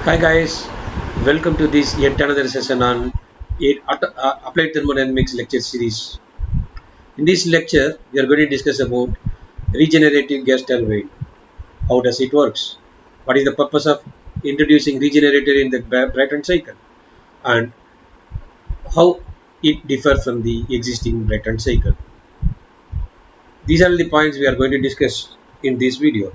Hi guys, welcome to this yet another session on Applied Thermodynamics lecture series. In this lecture, we are going to discuss about regenerative gas turbine. How does it works? What is the purpose of introducing regenerator in the Brayton cycle? And how it differs from the existing Brayton cycle? These are the points we are going to discuss in this video.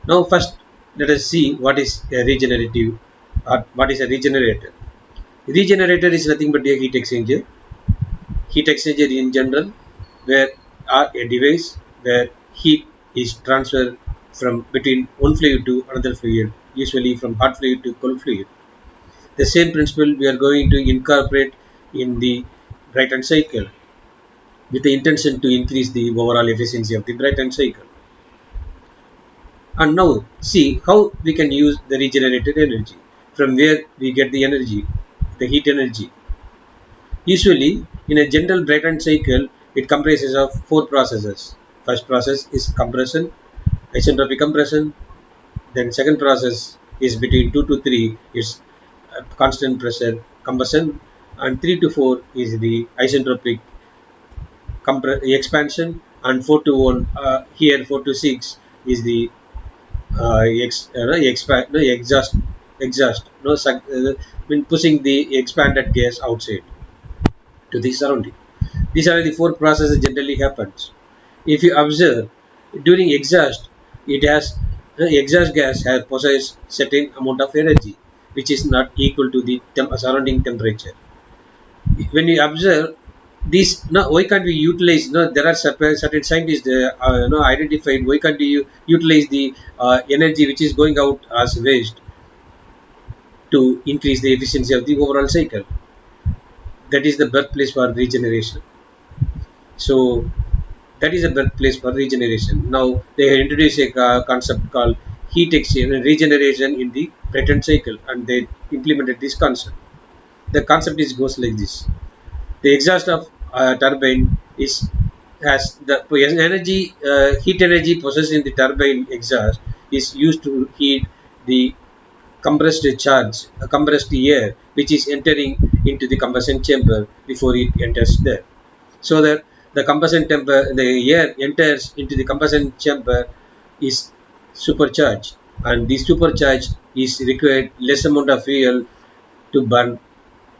Now first, let us see what is a regenerative or what is a regenerator. Regenerator is nothing but a heat exchanger. Heat exchanger in general, where are a device where heat is transferred from between one fluid to another fluid, usually from hot fluid to cold fluid. The same principle we are going to incorporate in the Brayton cycle with the intention to increase the overall efficiency of the Brayton cycle. And now see how we can use the regenerated energy. From where we get the energy, the heat energy. Usually, in a general Brayton cycle, it comprises of four processes. First process is compression, isentropic compression. Then second process is between 2 to 3 is constant pressure combustion, and 3 to 4 is the isentropic expansion, and 4 to 1 here 4 to 6 is the exhaust when pushing the expanded gas outside to the surrounding. These are the four processes generally happens. If you observe during exhaust, it has the exhaust gas has possess certain amount of energy which is not equal to the surrounding temperature. When you observe this, no, why can't we utilize? No, there are certain scientists identified why can't you utilize the energy which is going out as waste to increase the efficiency of the overall cycle. That is the birthplace for regeneration. So that is a birthplace for regeneration. Now they have introduced a concept called heat exchange and regeneration in the Brayton cycle, and they implemented this concept. The concept is goes like this: the exhaust of turbine is has the energy, heat energy possessed in the turbine exhaust is used to heat the compressed charge, compressed air, which is entering into the combustion chamber before it enters there. So that the combustion temper, the air enters into the combustion chamber is supercharged, and the supercharge is required less amount of fuel to burn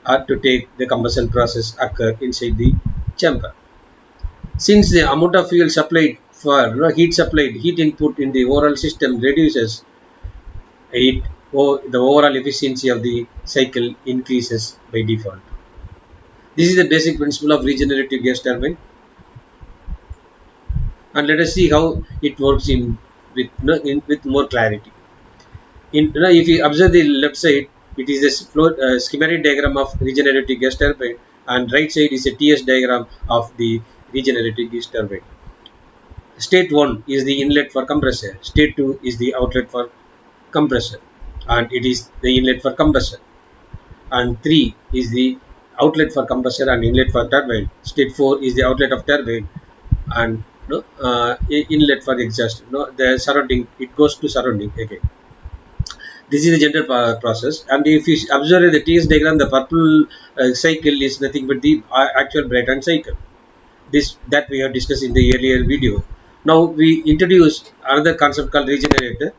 or to take the combustion process occur inside the chamber. Since the amount of fuel supplied for heat input in the overall system reduces, the overall efficiency of the cycle increases by default. This is the basic principle of regenerative gas turbine, and let us see how it works with more clarity. If you observe the left side, it is a schematic diagram of regenerative gas turbine, and right side is a TS diagram of the regenerative gas turbine. State 1 is the inlet for compressor, state 2 is the outlet for compressor, and it is the inlet for combustion, and 3 is the outlet for compressor and inlet for turbine. State 4 is the outlet of turbine and inlet for exhaust. The surrounding, it goes to surrounding again. This is the general process, and if you observe the TS diagram, the purple cycle is nothing but the actual Brayton cycle. This that we have discussed in the earlier video. Now we introduce another concept called regenerator.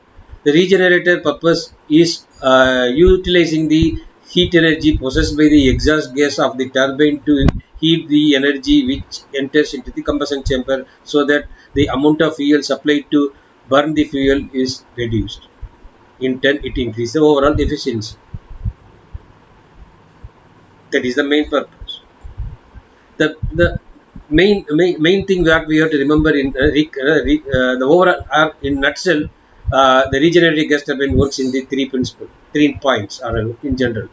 The regenerator purpose is utilizing the heat energy possessed by the exhaust gas of the turbine to heat the energy which enters into the combustion chamber, so that the amount of fuel supplied to burn the fuel is reduced. In turn, it increases the overall efficiency. That is the main purpose. The main thing that we have to remember in the overall in nutshell, the regenerative gas turbine works in the three points are in general.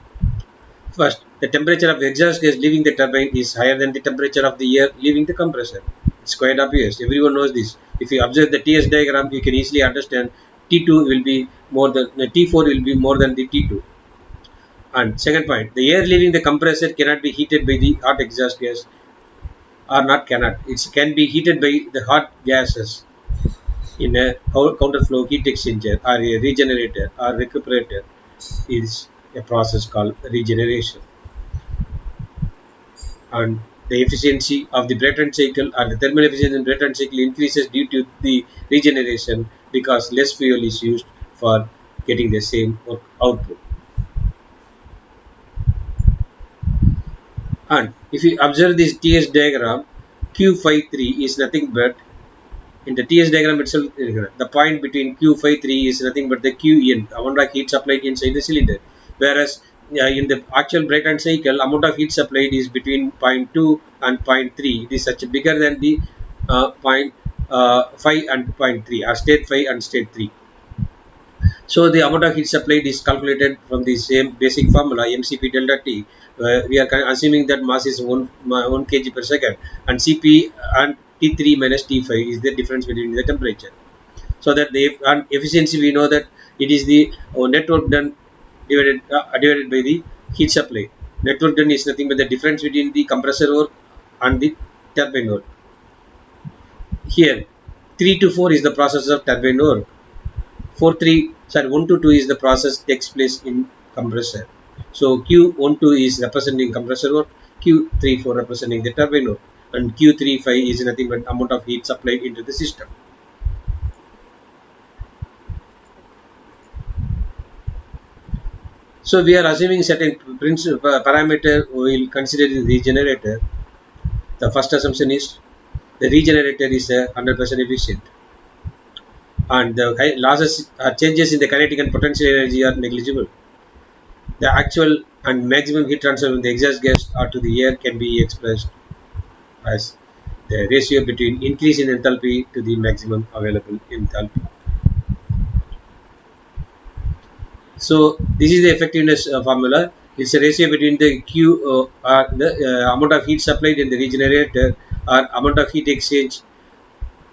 First, the temperature of exhaust gas leaving the turbine is higher than the temperature of the air leaving the compressor. It's quite obvious. Everyone knows this. If you observe the TS diagram, you can easily understand T2 will be more than T4 will be more than the T2. And second point, the air leaving the compressor cannot be heated by the hot exhaust gas, or not cannot. It can be heated by the hot gases. in a counterflow heat exchanger or a regenerator or recuperator is a process called regeneration. And the efficiency of the Brayton cycle or the thermal efficiency in Brayton cycle increases due to the regeneration because less fuel is used for getting the same work output. And if you observe this TS diagram, Q53 is nothing but in the TS diagram itself, the point between Q53 is nothing but the Qin, amount of heat supplied inside the cylinder. Whereas in the actual Brayton cycle, amount of heat supplied is between zero point 0.2 and zero point 0.3. It is such bigger than the point 5 and zero point 0.3, or state 5 and state 3. So the amount of heat supplied is calculated from the same basic formula mcp delta t. We are assuming that mass is 1 kg per second, and cp and t3 minus t5 is the difference between the temperature. So that the and efficiency, we know that it is the net work done divided by the heat supply. Net work done is nothing but the difference between the compressor work and the turbine work. Here 3 to 4 is the process of turbine work. 4 3 sorry 1 to 2 is the process takes place in compressor. So Q12 is representing compressor work, Q34 representing the turbine work, and Q35 is nothing but amount of heat supplied into the system. So we are assuming certain parameter. We will consider the regenerator. The first assumption is the regenerator is 100% efficient, and the losses changes in the kinetic and potential energy are negligible. The actual and maximum heat transfer from the exhaust gas or to the air can be expressed as the ratio between increase in enthalpy to the maximum available enthalpy. So this is the effectiveness formula. It's a ratio between the Q the amount of heat supplied in the regenerator or amount of heat exchange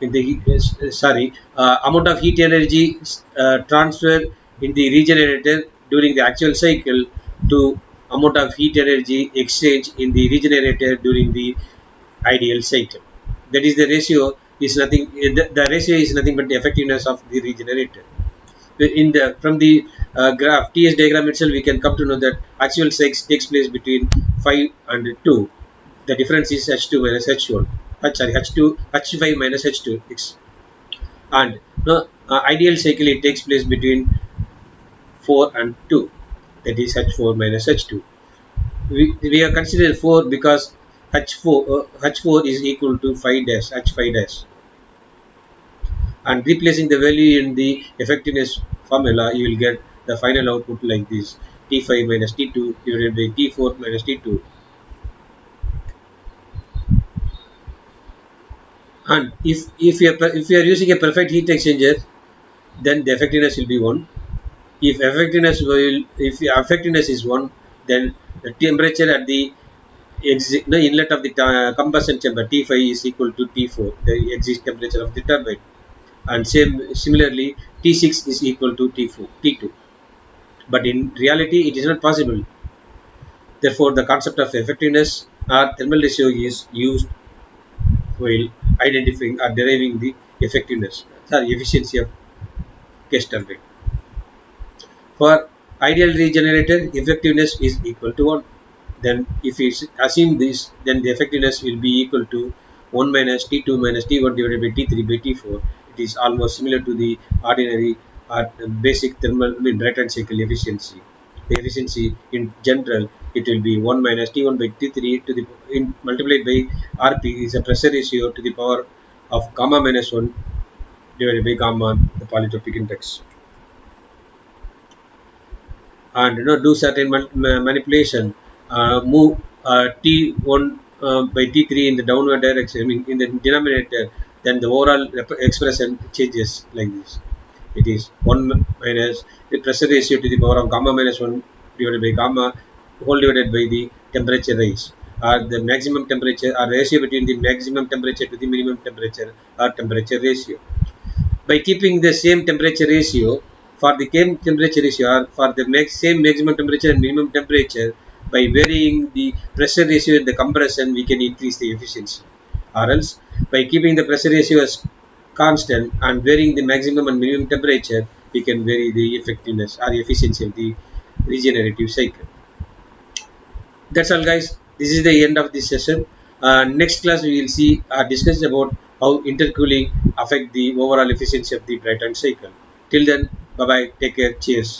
in the amount of heat energy transfer in the regenerator during the actual cycle to amount of heat energy exchange in the regenerator during the ideal cycle. That is the ratio is nothing. The ratio is nothing but the effectiveness of the regenerator. In the from the graph TS diagram itself, we can come to know that actual sex takes place between 5 and 2. The difference is H2 minus H1. H2 H5 minus H2. And ideal cycle it takes place between 4 and 2. That is H4 minus H2. We are considered 4 because H4 is equal to 5 dash H5 dash, and replacing the value in the effectiveness formula, you will get the final output like this: T5 minus T2 divided by T4 minus T2. And if you are using a perfect heat exchanger, then the effectiveness will be 1. If the effectiveness is 1, then the temperature at the inlet of the combustion chamber T5 is equal to T4, the exit temperature of the turbine, and similarly T6 is equal to T4 T2. But in reality, it is not possible. Therefore, the concept of effectiveness or thermal ratio is used while identifying or deriving the efficiency of gas turbine. For ideal regenerator, effectiveness is equal to 1. Then, if we assume this, then the effectiveness will be equal to 1 minus T2 minus T1 divided by T3 by T4. It is almost similar to the ordinary or basic thermal, Brayton cycle efficiency. The efficiency in general, it will be 1 minus T1 by T3 to the multiplied by RP is a pressure ratio to the power of gamma minus 1 divided by gamma, the polytropic index. And do certain manipulation, move T1 by T3 in the downward direction, I mean in the denominator, then the overall expression changes like this. It is 1 minus the pressure ratio to the power of gamma minus 1 divided by gamma whole divided by the temperature rise, or the maximum temperature, or ratio between the maximum temperature to the minimum temperature, or temperature ratio. By keeping the same temperature ratio for the same temperature ratio, or for the same maximum temperature and minimum temperature, by varying the pressure ratio in the compression, we can increase the efficiency. Or else by keeping the pressure ratio as constant and varying the maximum and minimum temperature, we can vary the effectiveness or efficiency of the regenerative cycle. That's all, guys. This is the end of this session. Next class we will see discuss about how intercooling affect the overall efficiency of the Brayton cycle. Till then, bye bye. Take care. Cheers.